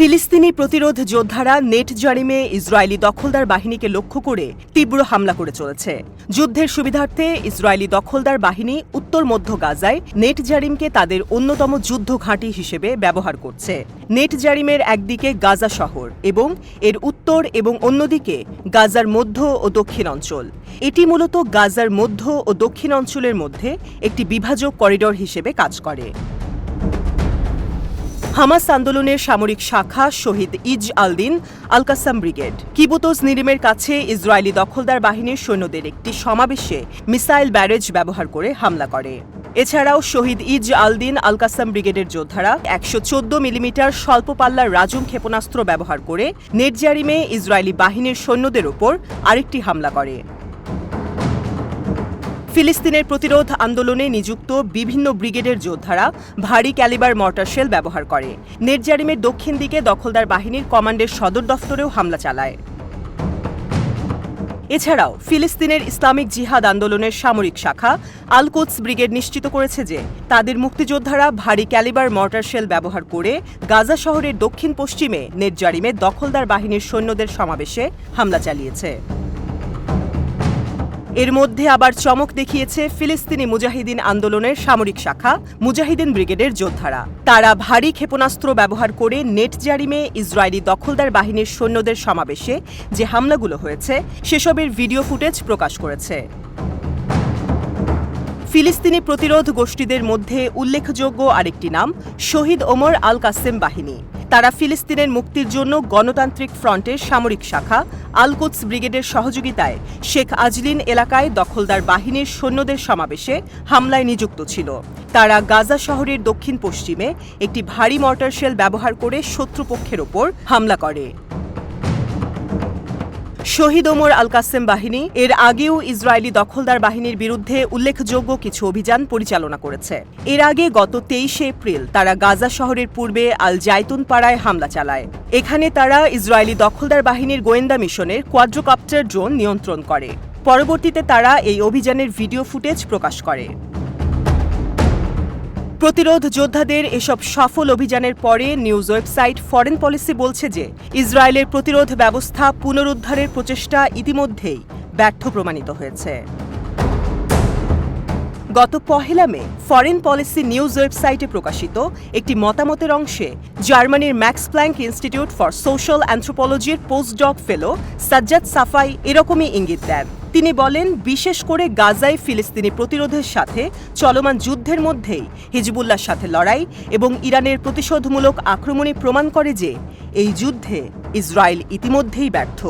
ফিলিস্তিনি প্রতিরোধ যোদ্ধারা নেট জারিমে ইসরায়েলি দখলদার বাহিনীকে লক্ষ্য করে তীব্র হামলা করে চলেছে। যুদ্ধের সুবিধার্থে ইসরায়েলি দখলদার বাহিনী উত্তর মধ্য গাজায় নেট জারিমকে তাদের অন্যতম যুদ্ধ ঘাঁটি হিসেবে ব্যবহার করছে। নেট জারিমের একদিকে গাজা শহর এবং এর উত্তর এবং অন্যদিকে গাজার মধ্য ও দক্ষিণ অঞ্চল। এটি মূলত গাজার মধ্য ও দক্ষিণ অঞ্চলের মধ্যে একটি বিভাজক করিডর হিসেবে কাজ করে। হামাস আন্দোলনের সামরিক শাখা শহীদ ইজ আল-দিন আল-কাসাম ব্রিগেড কিবুতজ নিরিমের কাছে ইসরায়েলি দখলদার বাহিনীর সৈন্যদের একটি সমাবেশে মিসাইল ব্যারেজ ব্যবহার করে হামলা করে। এছাড়াও শহীদ ইজ আল-দিন আল-কাসাম ব্রিগেডের যোদ্ধারা ১১৪ মিলিমিটার স্বল্প পাল্লার রাজুম ক্ষেপণাস্ত্র ব্যবহার করে নেট জারিমে ইসরায়েলি বাহিনীর সৈন্যদের ওপর আরেকটি হামলা করে। ফিলিস্তিনের প্রতিরোধ আন্দোলনে নিযুক্ত বিভিন্ন ব্রিগেডের যোদ্ধারা ভারী ক্যালিবার মর্টার শেল ব্যবহার করে নেট জারিমের দক্ষিণ দিকে দখলদার বাহিনীর কমান্ডের সদর দফতরেও হামলা চালায়। এছাড়াও ফিলিস্তিনের ইসলামিক জিহাদ আন্দোলনের সামরিক শাখা আল কুদস ব্রিগেড নিশ্চিত করেছে যে তাদের মুক্তিযোদ্ধারা ভারী ক্যালিবার মর্টার শেল ব্যবহার করে গাজা শহরের দক্ষিণ পশ্চিমে নেট জারিমে দখলদার বাহিনীর সৈন্যদের সমাবেশে হামলা চালিয়েছে। এর মধ্যে আবার চমক দেখিয়েছে ফিলিস্তিনি মুজাহিদিন আন্দোলনের সামরিক শাখা মুজাহিদিন ব্রিগেডের যোদ্ধারা। তারা ভারী ক্ষেপণাস্ত্র ব্যবহার করে নেট জারিমে ইসরায়েলি দখলদার বাহিনীর সৈন্যদের সমাবেশে যে হামলাগুলো হয়েছে সেসবের ভিডিও ফুটেজ প্রকাশ করেছে। ফিলিস্তিনি প্রতিরোধ গোষ্ঠীদের মধ্যে উল্লেখযোগ্য আরেকটি নাম শহীদ ওমর আল কাসেম বাহিনী। তারা ফিলিস্তিনের মুক্তির জন্য গণতান্ত্রিক ফ্রন্টের সামরিক শাখা আল কুদস ব্রিগেডের সহযোগিতায় শেখ আজলিন এলাকায় দখলদার বাহিনীর সৈন্যদের সমাবেশে হামলায় নিযুক্ত ছিল। তারা গাজা শহরের দক্ষিণ পশ্চিমে একটি ভারী মর্টার শেল ব্যবহার করে শত্রুপক্ষের ওপর হামলা করে। শহীদ ওমর আল কাসেম বাহিনী এর আগেও ইসরায়েলি দখলদার বাহিনীর বিরুদ্ধে উল্লেখযোগ্য কিছু অভিযান পরিচালনা করেছে। এর আগে গত ২৩ এপ্রিল তারা গাজা শহরের পূর্বে আল জাইতুন পাড়ায় হামলা চালায়। এখানে তারা ইসরায়েলি দখলদার বাহিনীর গোয়েন্দা মিশনের কোয়াড্রোকপ্টার ড্রোন নিয়ন্ত্রণ করে। পরবর্তীতে তারা এই অভিযানের ভিডিও ফুটেজ প্রকাশ করে। প্রতিরোধ যোদ্ধাদের এসব সফল অভিযানের পরে নিউজ ওয়েবসাইট ফরেন পলিসি বলছে যে ইসরায়েলের প্রতিরোধ ব্যবস্থা পুনরুদ্ধারের প্রচেষ্টা ইতিমধ্যেই ব্যর্থ প্রমাণিত হয়েছে। গত ১ মে ফরেন পলিসি নিউজ ওয়েবসাইটে প্রকাশিত একটি মতামতের অংশে জার্মানির Max Planck Institute for Social অ্যানথ্রোপোলজির পোস্টডক ফেলো সাজ্জাদ সাফাই এরকমই ইঙ্গিত দেন। তিনি বলেন, বিশেষ করে গাজায় ফিলিস্তিনি প্রতিরোধের সাথে চলমান যুদ্ধের মধ্যেই হিজবুল্লাহর সাথে লড়াই এবং ইরানের প্রতিশোধমূলক আক্রমণই প্রমাণ করে যে এই যুদ্ধে ইসরায়েল ইতিমধ্যেই ব্যর্থ।